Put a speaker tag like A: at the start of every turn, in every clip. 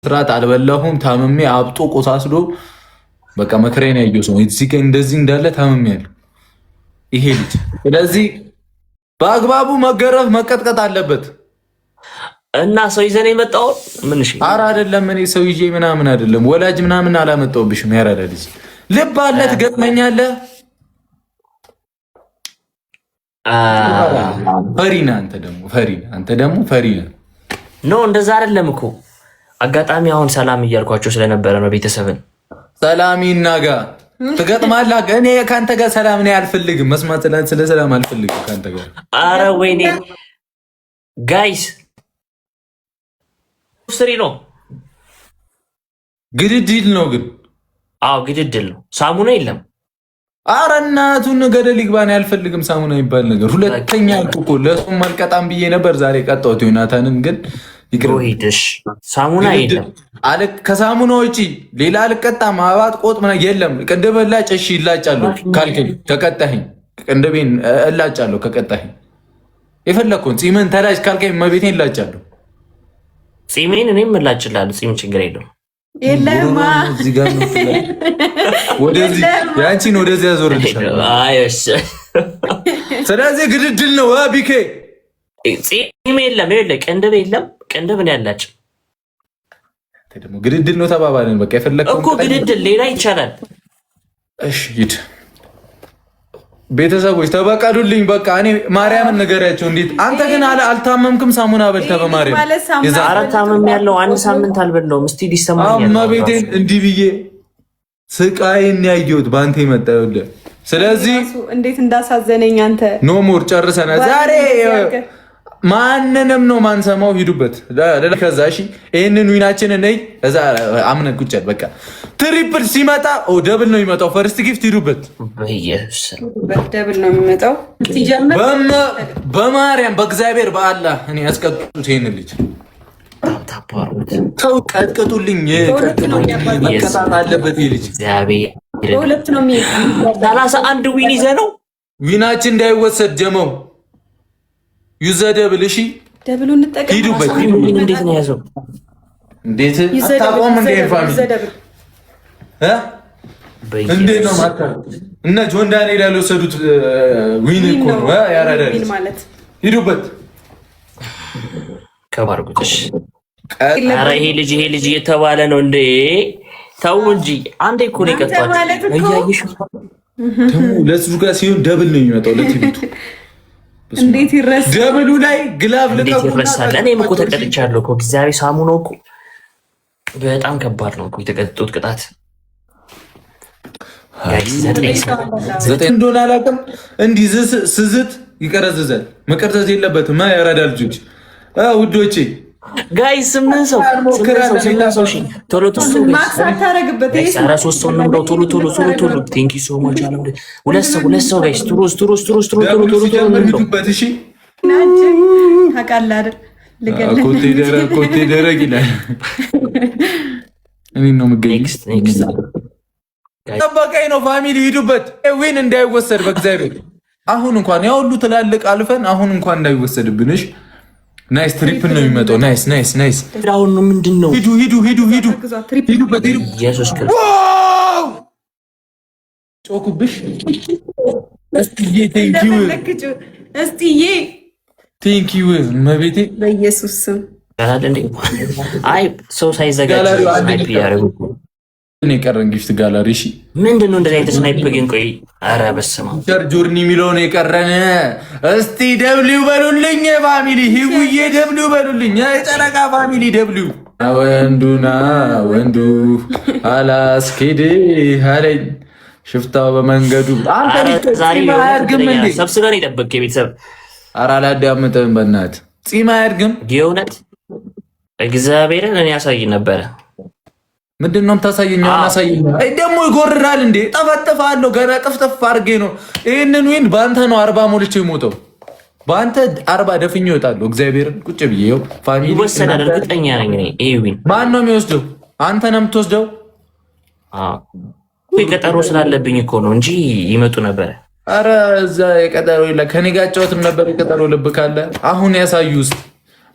A: ስርዓት አልበላሁም። ታምሜ አብጦ ቆሳስሎ በቃ መከራዬን ያየው ሰው እዚህ ጋር እንደዚህ እንዳለ ታምሜ ያለው ይሄ ልጅ። ስለዚህ በአግባቡ መገረፍ መቀጥቀጥ አለበት።
B: እና ሰው ይዘን የመጣው ምን? እሺ
A: ኧረ አይደለም፣ እኔ ሰው ይዤ ምናምን አይደለም፣ ወላጅ ምናምን አላመጣሁብሽም። ያራዳ ልጅ ልብ አለ ትገጥመኛለህ። ፈሪ ነህ አንተ ደግሞ ፈሪ ነህ።
B: ኖ እንደዛ አይደለም እኮ አጋጣሚ አሁን ሰላም እያልኳቸው ስለነበረ ነው። ቤተሰብን
A: ሰላም ይናጋ ትገጥማለህ። እኔ ከአንተ ጋር ሰላም እኔ አልፈልግም፣ መስማት ስለ ሰላም አልፈልግም ከአንተ ጋር።
B: አረ ወይኔ ጋይስ ስሪ ነው
A: ግድድል ነው ግን።
B: አዎ ግድድል ነው። ሳሙና የለም።
A: አረ እናቱን ገደል ይግባን። አልፈልግም ሳሙና ይባል ነገር። ሁለተኛ እኮ ለሱም አልቀጣም ብዬ ነበር፣ ዛሬ ቀጣሁት ዮናታንን። ግን
B: ይግሮሂድሽ ሳሙና የለም
A: አለ። ከሳሙና ውጪ ሌላ አልቀጣም። አባት ቆጥ ምናምን የለም። ቅንድብ እላጭ እሺ እላጫለሁ ካልከኝ ከቀጣኸኝ ቅንድቤን እላጫለሁ ከቀጣኸኝ። የፈለግኩን ጺምን ተላጭ ካልከኝ መቤቴን እላጫለሁ።
B: ጺሜን እኔም እላጭላለሁ። ጺም ችግር የለውም።
C: የለማ
A: ወደዚህ ያንቺን ወደዚህ ያዞርልሻል። ስለዚህ ግድድል ነው ቢኬ።
B: ጺም የለም፣ ቅንድብ የለም። ቅንድብ ነው ያላጭ
A: ደግሞ ግድድል ነው ተባባልን። በቃ የፈለግከው
B: እኮ ግድድል ሌላ ይቻላል።
A: እሺ ሂድ። ቤተሰቦች ተበቀሉልኝ። በቃ እኔ ማርያምን ንገሪያቸው። እንዴት አንተ ግን አልታመምክም? ሳሙና በልተህ በማርያም
B: ኧረ ታመም ያለው 1 ሳምንት አልበላሁም። እስቲ ሊሰማኝ
A: ቤቴን እንዲህ ብዬ ስቃይን ያየሁት በአንተ የመጣ ይኸውልህ። ስለዚህ
C: እንዴት እንዳሳዘነኝ አንተ።
A: ኖ ሞር ጨርሰናል ዛሬ። ማንንም ነው ማንሰማው። ሂዱበት ከዛ እሺ፣ ይህንን ዊናችንን ነይ እዛ አምነን ቁጭል። በቃ ትሪፕል ሲመጣ ደብል ነው የሚመጣው። ፈርስት ጊፍት ሂዱበት።
C: ደብል ነው የሚመጣው።
A: በማርያም በእግዚአብሔር በአላህ እኔ ያስቀጡት ይህንን ልጅ ሰው ቀጥቅጡልኝ። መቀጣት አለበት ይህ ልጅ።
C: በሁለት ነው የሚሄድ
B: 31 ዊን ይዘህ ነው
A: ዊናችን እንዳይወሰድ ጀመው ዩዘ ደብል። እሺ
C: ደብሉ እንጠቀም።
A: ሂዱበት።
B: እንዴት ነው ያዘው?
A: እንዴት አታቆም? እንዴ ፋሚሊ እንዴት ነው ማታ እነ ጆን ዳንኤል ያልወሰዱት ዊን እኮ ነው ያራዳል
C: ማለት።
A: ሂዱበት።
B: ከባርጉትሽ ኧረ ይሄ ልጅ እየተባለ ነው እንዴ? ተው እንጂ አንዴ እኮ ነው የቀጣው። እያየሽ
A: ደግሞ ለሱ ጋር ሲሆን ደብል ነው የሚመጣው ለቲቪቱ።
C: እንዴት ይረሳል?
A: ደብሉ ላይ ግላብ ልቀቁ።
B: ይረሳል። እኔም እኮ ተቀጥቻለሁ እኮ እግዚአብሔር። ሳሙናው እኮ በጣም ከባድ ነው እኮ የተቀጡት ቅጣት።
A: ዘጠኝ እንደሆነ አላውቅም። እንዲህ ስዝት ይቀረዝዛል። መቀርዘዝ የለበትም። ያራዳ ልጆች ውዶቼ
B: ጋይ 8 ሰው ቶሎ
C: ማክስ አታረግበት።
B: ኧረ 3 ሰው ነው። ቶሎ ቴንክ ዩ ሶ ማች አለ። ሁለት ሰው ጋይስ ቱሩስ
A: እሺ
C: ታውቃለህ አይደል?
A: ኮቴ ደረግ ይላል። እኔ ነው የምገኝ። ጠበቀኝ ነው ፋሚሊ። ሂዱበት። ዊን እንዳይወሰድ በእግዚአብሔር። አሁን እንኳን ያ ሁሉ ትላልቅ አልፈን አሁን እንኳን እንዳይወሰድብንሽ። ናይስ ትሪፕል ነው የሚመጣው። ናይስ
B: አሁን ነው ምንድን ነው?
A: ሂዱበት።
B: ኢየሱስ ክርስቶስ
A: ጮኩብሽ። እስቲዬ ቴንኪዩ መቤቴ
C: በኢየሱስ ስም።
B: አይ ሰው ሳይዘጋጅ ስናይፕ ያደረጉ
A: የቀረን ጊፍት ጋላሪ። እሺ
B: ምንድን ነው እንደዚህ አይነት ስናይፕ ግን? ቆይ ኧረ በስመ አብ
A: ጆርኒ የሚለውን የቀረን። እስቲ ደብሊው በሉልኝ ፋሚሊ፣ ሂውዬ ደብሊው በሉልኝ። የጨረቃ ፋሚሊ ደብሊው። ወንዱ አላስኬድ አለኝ ሽፍታው በመንገዱ።
B: ሰብስበን የጠበቅ የቤተሰብ
A: ኧረ አላዳምጥም በእናትህ። ጺም አያድግም
B: የእውነት እግዚአብሔርን እኔ ያሳይ ነበረ።
A: ምንድን ነው የምታሳየኝ? አሳየኝ። ደግሞ ይጎርራል እንዴ? ጠፈጥፋለሁ ገና ጥፍጥፍ አድርጌ ነው። ይህንን ዊን በአንተ ነው 40 ሞልቼ የሞተው። በአንተ 40 ደፍኜ ይወጣሉ። እግዚአብሔርን ቁጭ ብዬ ፋሚሊ
B: ይወሰዳል። እርግጠኛ ነኝ ይሄ ዊን
A: ማን ነው የሚወስደው? አንተ ነው የምትወስደው።
B: ቀጠሮ ስላለብኝ እኮ ነው እንጂ ይመጡ ነበረ።
A: አረ እዛ የቀጠሮ የለ። ከኔ ጋር ጫወትም ነበር የቀጠሮ ልብ ካለ አሁን ያሳዩ ውስጥ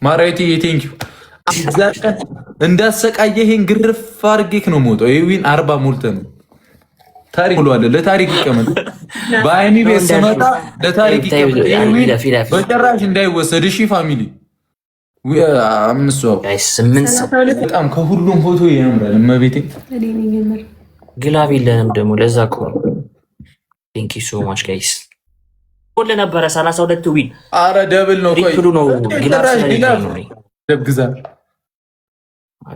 A: ማራይቲ ቴንኪው እንዳሰቃየህን ግርፍ አድርጌክ ነው የምወጣው። ይሄን 40 ሞልተ ነው ታሪክ ብሏል። ለታሪክ ይቀመጥ። በአይኒ ቤት ስመጣ ለታሪክ ይቀመጥ። በጭራሽ እንዳይወሰድ እሺ። ፋሚሊ በጣም ከሁሉም ፎቶ ያምራል። እመቤቴ
B: ግላብ የለንም ደግሞ ለዛ እኮ ነው። ቴንክ ዩ ሶ ማች ጋይስ። ሁሉ ነበረ 32 ዊን።
A: አረ ደብል ነው። ቆይ
B: ነው ግላብ
A: ደግዛ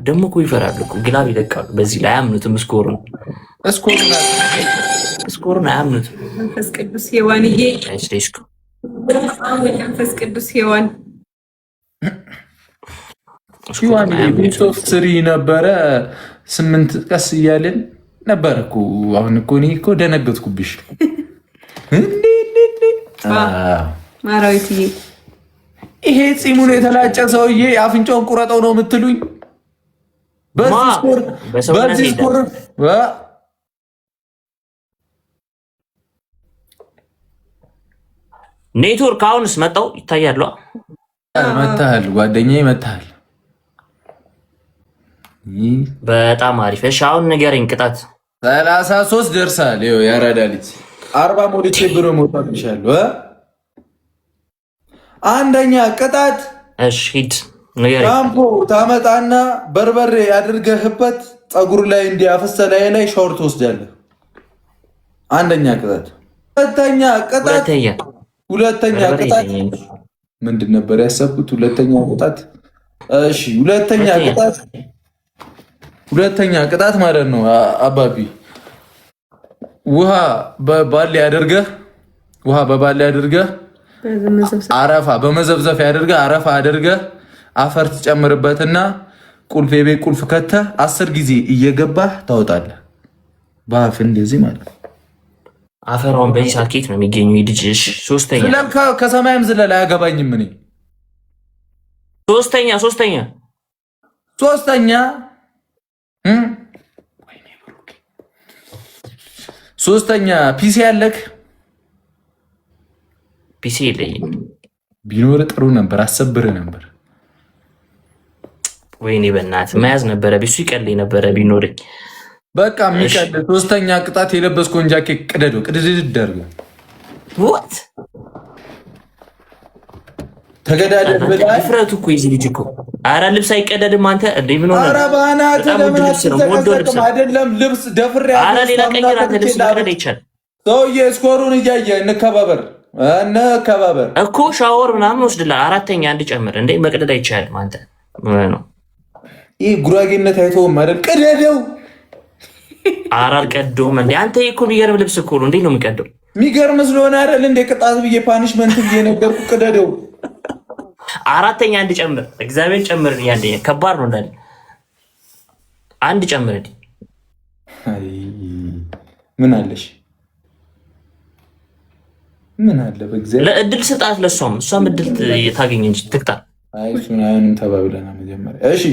B: ደግሞ እኮ ይፈራሉ እኮ ግላብ ይለቃሉ። በዚህ ላይ አያምኑትም። ስኮሩን አያምኑትም።
C: መንፈስ ቅዱስ ሔዋንዬ መንፈስ ቅዱስ ሔዋን
A: ስሪ ነበረ 8 ቀስ እያልን ነበረ እኮ። አሁን እኮ እኔ እኮ ደነገጥኩብሽ።
C: ማራዊትዬ
A: ይሄ ፂሙን የተላጨ ሰውዬ አፍንጫውን ቁረጠው ነው የምትሉኝ? በዚህ ስኮር
B: ኔትወርክ አሁንስ መጣው ይታያል።
A: መታል ጓደኛዬ መታል።
B: በጣም አሪፍ። እሺ አሁን ንገረኝ ቅጣት።
A: 33 ደርሳል። ይኸው ያራዳ ልጅ 40 ሞልቼ ብሎ መውጣት ይሻላል። አንደኛ ቅጣት
B: እሺ ሂድ ንገረኝ።
A: ሻምፖ ታመጣና በርበሬ ያድርገህበት ፀጉር ላይ እንዲያፈሰ ላይ ሻወር ትወስዳለህ። አንደኛ ቅጣት። ሁለተኛ ቅጣት ምንድን ነበር ያሰብኩት? ሁለተኛ ቅጣት እሺ፣ ሁለተኛ ቅጣት ማለት ነው አባቢ ውሃ በባሊ አድርገህ አረፋ በመዘብዘፍ ያድርገህ አረፋ አድርገህ አፈር ትጨምርበትና ቁልፍ የቤት ቁልፍ ከተህ 10 ጊዜ እየገባህ ታወጣለህ። በአፍ እንደዚህ ማለት ነው።
B: አፈራውን በዚህ ሳኬት ነው የሚገኙ ልጅሽ። ሶስተኛ
A: ከሰማይም ዝለል አያገባኝም። እኔ ሶስተኛ ፒሲ ያለክ?
B: ፒሲ የለኝም።
A: ቢኖር ጥሩ ነበር፣ አሰብርህ ነበር።
B: ወይኔ በእናትህ መያዝ ነበረ። ቢሱ ይቀልኝ ነበረ ቢኖርኝ።
A: በቃ የሚቀል ሶስተኛ ቅጣት የለበስከውን ጃኬት ቅደደው፣ ቅድድድ አድርገው።
B: ወት
A: ተገዳደል ብለህ
B: ድፍረቱ እኮ የዚህ ልጅ እኮ። ኧረ ልብስ አይቀደድም አንተ እንዴ? ምን ሆነ?
A: ኧረ በእናትህ ለምን አትዘቀዘቅም? አይደለም ልብስ ደፍሬ
B: ኧረ ሌላ ቀይር አንተ። ልብስ መቅደድ አይቻልም።
A: ሰውዬ ስኮሩን እያየ እንከባበር
B: እኮ። ሻወር ምናምን ወስድልህ። አራተኛ አንድ ጨምር እንዴ። መቅደድ አይቻልም አንተ። ምን ነው
A: ይህ ጉራጌነት አይተውም አይደል? ቅደደው።
B: ኧረ አልቀደውም እንዴ አንተ። እኮ የሚገርም ልብስ እኮ ነው። እንዴ ነው የሚቀደው?
A: የሚገርም ስለሆነ አይደል እንዴ? ቅጣት ብዬ ፓኒሽመንት ብዬ ነገርኩ። ቅደደው።
B: አራተኛ አንድ ጨምር። እግዚአብሔር ጨምር። ያንደኛ ከባድ ነው እንዳለ አንድ ጨምር። እንዴ
A: ምን አለሽ? ምን አለ? በእግዚአብሔር
B: ለእድል ስጣት። እሷም እድል ታገኝ እንጂ ትቅጣ።
A: አይ እሱን አይሆንም ተባብለና መጀመሪያ። እሺ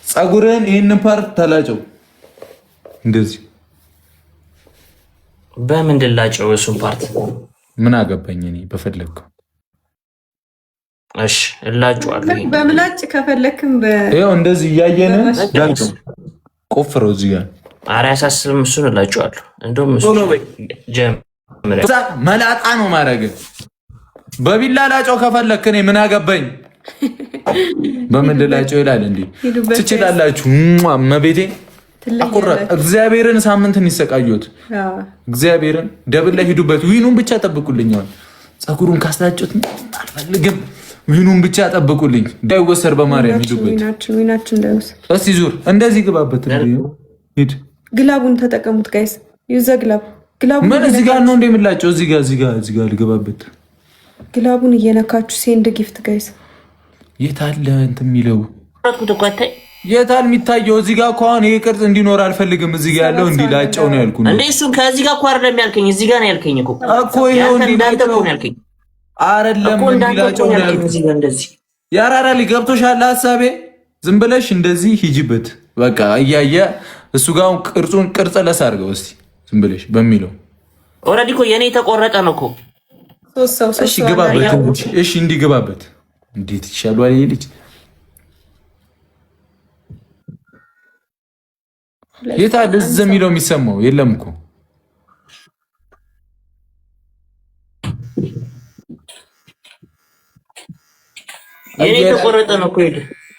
A: ፀጉርህን ይህንን ፓርት ተላጨው እንደዚህ።
B: በምንድን ላጨው? እሱን ፓርት
A: ምን አገባኝ እኔ በፈለግከው።
B: እሺ እላጨዋለሁ።
C: በምላጭ ከፈለክም
A: ይኸው እንደዚህ እያየን ላጨው። ቆፍረው እዚህ ጋር።
B: ኧረ አያሳስብም። እሱን እላጨዋለሁ። እንደውም እሱ
A: መላጣ ነው ማድረግ። በቢላ ላጨው ከፈለክ እኔ ምን አገባኝ። በምንድን ላጨው ይላል እንዴ? ትችላላችሁ። መቤቴ እግዚአብሔርን ሳምንትን ይሰቃዩት። እግዚአብሔርን ደብል ላይ ሂዱበት። ዊኑን ብቻ ጠብቁልኛል። ፀጉሩን ካስላጨት አልፈልግም። ዊኑን ብቻ ጠብቁልኝ። እንዳይወሰድ በማርያም ሂዱበት። እስቲ ዙር እንደዚህ ግባበት። ሂድ
C: ግላቡን ተጠቀሙት ጋይስ። ዩዘ ግላቡ
A: ምን እዚህ ጋር ነው እንደምላጨው? እዚህ ጋር ልገባበት።
C: ግላቡን እየነካችሁ ሴንድ ጊፍት ጋይስ።
A: የታለ እንትን የሚለው የታል የሚታየው? እዚህ ጋር እኮ አሁን ይሄ ቅርጽ እንዲኖር አልፈልግም። እዚህ ጋር ያለው እንዲላጨው ነው ያልኩኝ።
B: እንዴ እሱን ከዚህ ጋር እኮ አይደለም ያልከኝ፣ እዚህ ጋር ነው ያልከኝ እኮ
A: ይሄው እንዲላጨው ነው ያልከኝ። አይደለም እንዲላጨው ነው ያልኩኝ።
B: እዚህ ጋር እንደዚህ
A: ያራራ ሊገብቶሻል ሐሳቤ። ዝም ብለሽ እንደዚህ ሂጂበት በቃ እያየ እሱ ጋር ቅርጹን ቅርጽ ለስ አድርገው እስቲ ዝም ብለሽ በሚለው
B: ኦልሬዲ እኮ የኔ የተቆረጠ ነው እኮ።
A: እሺ ግባበት። እሺ እንዲህ ግባበት። እንዴት ይሻላል ይሄ ልጅ? የታ ደዝ የሚለው የሚሰማው የለም እኮ
B: የኔ ተቆረጠ ነው እኮ ሄደ።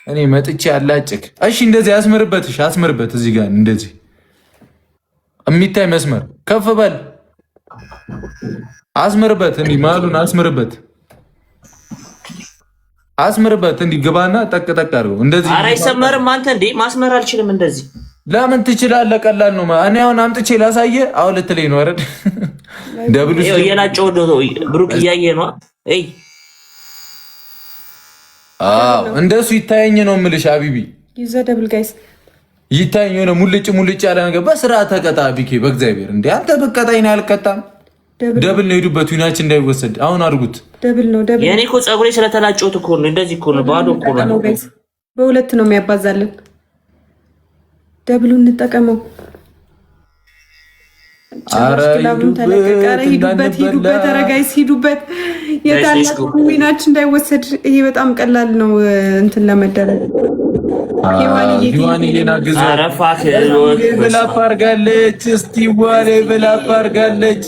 A: እኔ መጥቼ አላጭክ። እሺ እንደዚህ አስምርበትሽ፣ አስምርበት። እዚህ ጋር እንደዚህ የሚታይ መስመር ከፍ በል አስምርበት። እንዲህ ማሉን አስምርበት። እንዲህ ግባና ጠቅ ጠቅ አድርገው እንደዚህ።
B: ኧረ አይሰመርም። አንተ እንዴ ማስመር አልችልም እንደዚህ።
A: ለምን ትችላለህ? ቀላል ነው። እኔ አሁን አምጥቼ ላሳየህ። አሁን ልትለኝ ነው አይደል? ደብል
B: ይሄ የላጨው ብሩክ እያየ ነው። እይ
A: እንደሱ ይታየኝ ነው የምልሽ አቢቢ።
C: ዩዘ ደብል ጋይስ
A: ይታየኝ ነው። ሙልጭ ያለ ነገር በስርዓት ተቀጣ ቢኬ። በእግዚአብሔር እንዴ አንተ በቀጣይ ነው ያልቀጣም። ደብል ነው ሄዱበት። ዩናችን እንዳይወሰድ አሁን አድርጉት።
C: ደብል ነው ደብል።
B: የኔ እኮ ፀጉሬ ስለተላጨሁት እኮ ነው እንደዚህ እኮ ነው። ባዶ እኮ ነው።
C: በሁለት ነው የሚያባዛልን። ደብሉ እንጠቀመው።
A: አረ
C: ሂዱበት። ኧረ ጋይስ ሂዱበት። የታላቁ ዊናችን እንዳይወሰድ። ይሄ በጣም ቀላል ነው እንትን ለመደረግ።
A: ሂዋንዬን አግዘው።
B: አረፋክ
A: ብላፕ አድርጋለች። እስቲ ዋሌ ብላፕ አድርጋለች።